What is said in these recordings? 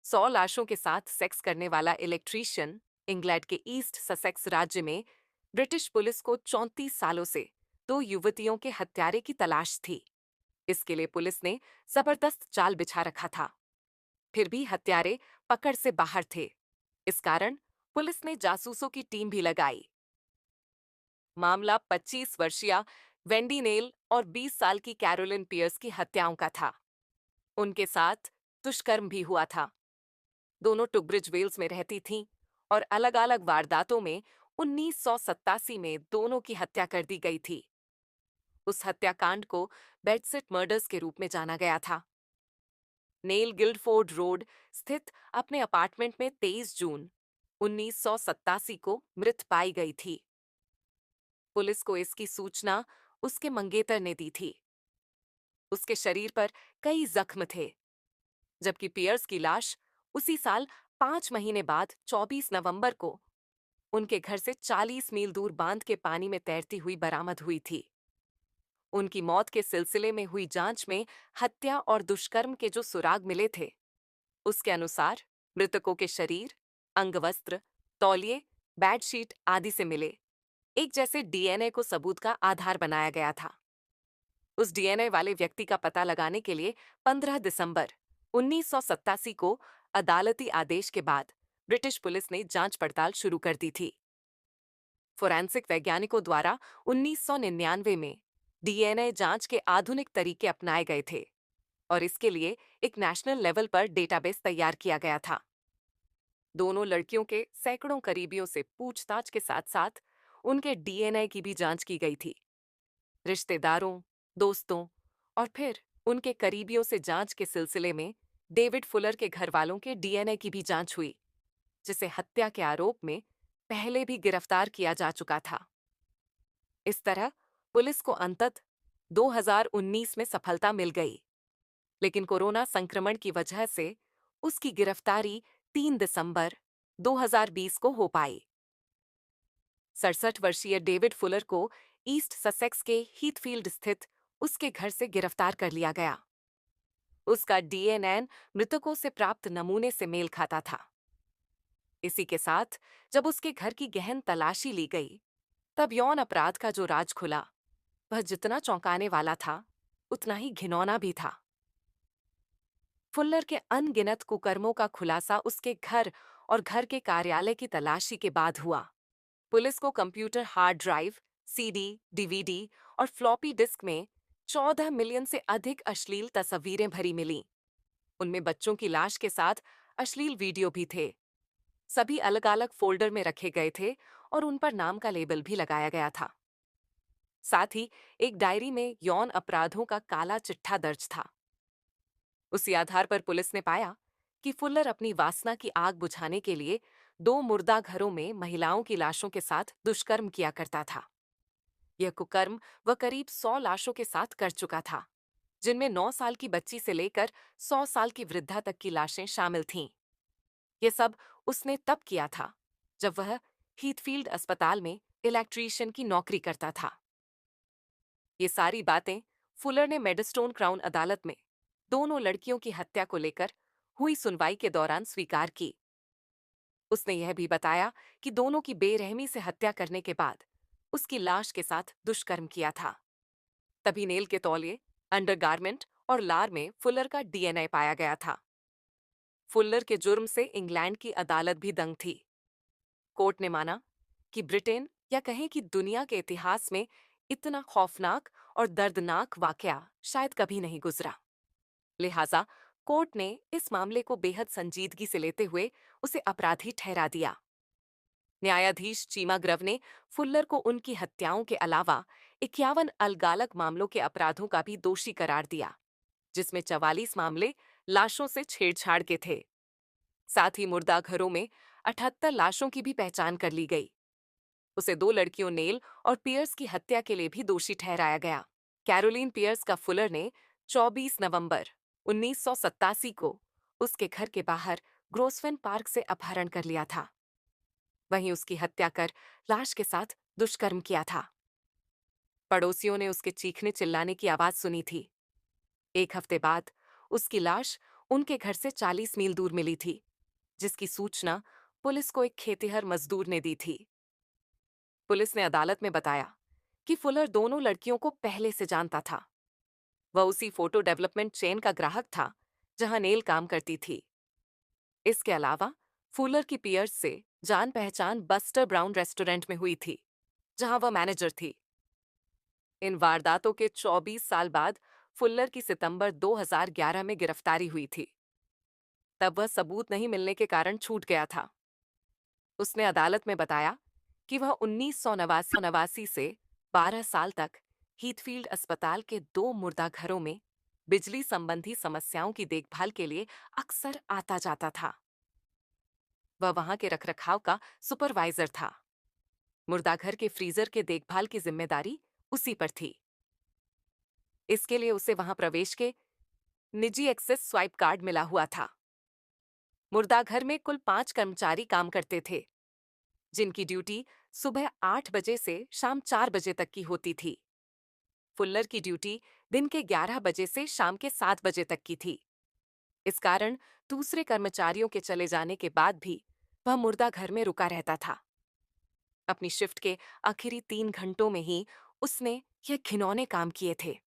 100 लाशों के साथ सेक्स करने वाला इलेक्ट्रीशियन इंग्लैंड के ईस्ट ससेक्स राज्य में ब्रिटिश पुलिस को 34 सालों से 2 युवतियों के हत्यारे की तलाश थी। इसके लिए पुलिस ने जबरदस्त जाल बिछा रखा था। फिर भी हत्यारे पकड़ से बाहर थे। इस कारण पुलिस ने जासूसों की टीम भी लगाई। मामला 25 वर्षीय वेंडी नेल और 20 साल की कैरोलिन पियर्स की हत्याओं का था। उनके साथ दुष्कर्म भी हुआ था। दोनों टुकब्रिज वेल्स में रहती थीं और अलग-अलग वारदातों में 1987 में दोनों की हत्या कर दी गई थी। उस हत्याकांड को बेडसेट मर्डर्स के रूप में जाना गया था। नेल गिल्डफोर्ड रोड स्थित अपने अपार्टमेंट में 23 जून 1987 को मृत पाई गई थी। पुलिस को इसकी सूचना उसके मंगेतर ने दी थी। उसके शरीर पर कई जख्म थे, जबकि पियर्स की लाश उसी साल 5 महीने बाद 24 नवंबर को उनके घर से 40 मील दूर बांध के पानी में तैरती हुई बरामद हुई थी। उनकी मौत के सिलसिले में हुई जांच में हत्या और दुष्कर्म के जो सुराग मिले थे, उसके अनुसार मृतकों के शरीर, अंगवस्त्र, तौलिए, बेडशीट आदि से मिले एक जैसे डीएनए को सबूत का आधार बनाया गया था। उस डीएनए वाले व्यक्ति का पता लगाने के लिए 15 दिसंबर 1987 को अदालती आदेश के बाद ब्रिटिश पुलिस ने जांच पड़ताल शुरू कर दी थी। फोरेंसिक वैज्ञानिकों द्वारा 1999 में डीएनए जांच के आधुनिक तरीके अपनाए गए थे और इसके लिए एक नेशनल लेवल पर डेटाबेस तैयार किया गया था। दोनों लड़कियों के सैकड़ों करीबियों से पूछताछ के साथ साथ उनके डीएनए की भी जांच की गई थी। रिश्तेदारों, दोस्तों और फिर उनके करीबियों से जांच के सिलसिले में डेविड फुलर के घर वालों के डीएनए की भी जांच हुई, जिसे हत्या के आरोप में पहले भी गिरफ्तार किया जा चुका था। इस तरह पुलिस को अंततः 2019 में सफलता मिल गई, लेकिन कोरोना संक्रमण की वजह से उसकी गिरफ्तारी 3 दिसंबर 2020 को हो पाई। 67 वर्षीय डेविड फुलर को ईस्ट ससेक्स के हीथफील्ड स्थित उसके घर से गिरफ्तार कर लिया गया। उसका डीएनए मृतकों से प्राप्त नमूने से मेल खाता था। इसी के साथ जब उसके घर की गहन तलाशी ली गई, तब यौन अपराध का जो राज खुला, वह जितना चौंकाने वाला था, उतना ही घिनौना भी था। फुल्लर के अनगिनत कुकर्मों का खुलासा उसके घर और घर के कार्यालय की तलाशी के बाद हुआ। पुलिस को computer hard drive, CD, DVD और फ्लॉपी डिस्क में 14 मिलियन से अधिक अश्लील तस्वीरें भरी मिलीं। उनमें बच्चों की लाश के साथ अश्लील वीडियो भी थे। सभी अलग-अलग फोल्डर में रखे गए थे और उन पर नाम का लेबल भी लगाया गया था। साथ ही एक डायरी में यौन अपराधों का काला चिट्ठा दर्ज था। उसी आधार पर पुलिस ने पाया कि फुल्लर अपनी वासना की आग बुझाने के लिए 2 मुर्दा घरों में महिलाओं की लाशों के साथ दुष्कर्म किया करता था। यह कुकर्म वह करीब 100 लाशों के साथ कर चुका था, जिनमें 9 साल की बच्ची से लेकर 100 साल की वृद्धा तक की लाशें शामिल थीं। ये सब उसने तब किया था जब वह हीथफील्ड अस्पताल में इलेक्ट्रीशियन की नौकरी करता था। ये सारी बातें फुलर ने मेडस्टोन क्राउन अदालत में दोनों लड़कियों की हत्या को लेकर हुई सुनवाई के दौरान स्वीकार की। उसने यह भी बताया कि दोनों की बेरहमी से हत्या करने के बाद उसकी लाश के साथ दुष्कर्म किया था। तभी नेल के तौलिए, अंडरगारमेंट और लार में फुलर का डीएनए पाया गया था। फुल्लर के जुर्म से इंग्लैंड की अदालत भी दंग थी। कोर्ट ने माना कि ब्रिटेन या कहें कि दुनिया के इतिहास में इतना खौफनाक और दर्दनाक वाकया शायद कभी नहीं गुजरा। लिहाजा कोर्ट ने इस मामले को बेहद संजीदगी से लेते हुए उसे अपराधी ठहरा दिया। न्यायाधीश चीमा ग्रव ने फुल्लर को उनकी हत्याओं के अलावा 51 अलग-अलग मामलों के अपराधों का भी दोषी करार दिया, जिसमें 44 मामले लाशों से छेड़छाड़ के थे। साथ ही मुर्दा घरों में 78 लाशों की भी पहचान कर ली गई। उसे 2 लड़कियों नेल और पियर्स की हत्या के लिए भी दोषी ठहराया गया। कैरोलीन पियर्स का फुलर ने 24 नवंबर 1987 को उसके घर के बाहर ग्रोसवेन पार्क से अपहरण कर लिया था। वहीं उसकी हत्या कर लाश के साथ दुष्कर्म किया था। पड़ोसियों ने उसके चीखने चिल्लाने की आवाज सुनी थी। 1 हफ्ते बाद उसकी लाश उनके घर से 40 मील दूर मिली थी, जिसकी सूचना पुलिस को एक खेतिहर मजदूर ने दी थी। पुलिस ने अदालत में बताया कि फुलर दोनों लड़कियों को पहले से जानता था। वह उसी फोटो डेवलपमेंट चेन का ग्राहक था जहां नेल काम करती थी। इसके अलावा फुलर की पियर्स से जान पहचान बस्टर ब्राउन रेस्टोरेंट में हुई थी, जहां वह मैनेजर थी। इन वारदातों के 24 साल बाद फुल्लर की सितंबर 2011 में गिरफ्तारी हुई थी। तब वह सबूत नहीं मिलने के कारण छूट गया था। उसने अदालत में बताया कि वह 1989 से 12 साल तक हीथफील्ड अस्पताल के 2 मुर्दा घरों में बिजली संबंधी समस्याओं की देखभाल के लिए अक्सर आता जाता था। वह वहां के रखरखाव का सुपरवाइजर था। मुर्दाघर के फ्रीजर के देखभाल की जिम्मेदारी उसी पर थी। इसके लिए उसे वहां प्रवेश के निजी एक्सेस स्वाइप कार्ड मिला हुआ था। मुर्दाघर में कुल 5 कर्मचारी काम करते थे, जिनकी ड्यूटी सुबह 8 बजे से शाम 4 बजे तक की होती थी। फुल्लर की ड्यूटी दिन के 11 बजे से शाम के 7 बजे तक की थी। इस कारण दूसरे कर्मचारियों के चले जाने के बाद भी वह मुर्दाघर में रुका रहता था। अपनी शिफ्ट के आखिरी 3 घंटों में ही उसने ये घिनौने काम किए थे।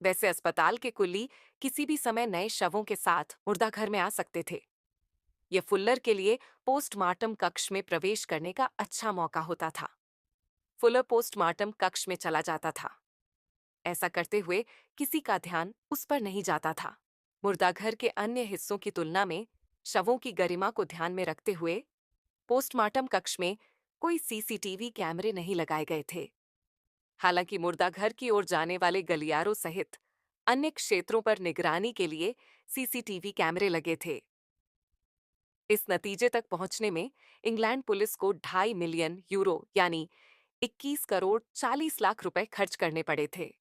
वैसे अस्पताल के कुली किसी भी समय नए शवों के साथ मुर्दाघर में आ सकते थे। यह फुल्लर के लिए पोस्टमार्टम कक्ष में प्रवेश करने का अच्छा मौका होता था। फुल्लर पोस्टमार्टम कक्ष में चला जाता था। ऐसा करते हुए किसी का ध्यान उस पर नहीं जाता था। मुर्दाघर के अन्य हिस्सों की तुलना में शवों की गरिमा को ध्यान में रखते हुए पोस्टमार्टम कक्ष में कोई सीसीटीवी कैमरे नहीं लगाए गए थे। हालांकि मुर्दाघर की ओर जाने वाले गलियारों सहित अन्य क्षेत्रों पर निगरानी के लिए सीसीटीवी कैमरे लगे थे। इस नतीजे तक पहुंचने में इंग्लैंड पुलिस को 2.5 मिलियन यूरो यानी 21 करोड़ 40 लाख रुपए खर्च करने पड़े थे।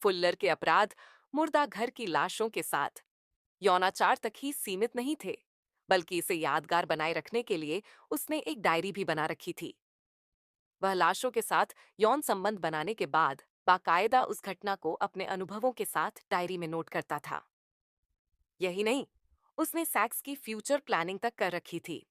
फुल्लर के अपराध मुर्दाघर की लाशों के साथ यौनाचार तक ही सीमित नहीं थे, बल्कि इसे यादगार बनाए रखने के लिए उसने एक डायरी भी बना रखी थी। वह लाशों के साथ यौन संबंध बनाने के बाद बाकायदा उस घटना को अपने अनुभवों के साथ डायरी में नोट करता था। यही नहीं, उसने सेक्स की फ्यूचर प्लानिंग तक कर रखी थी।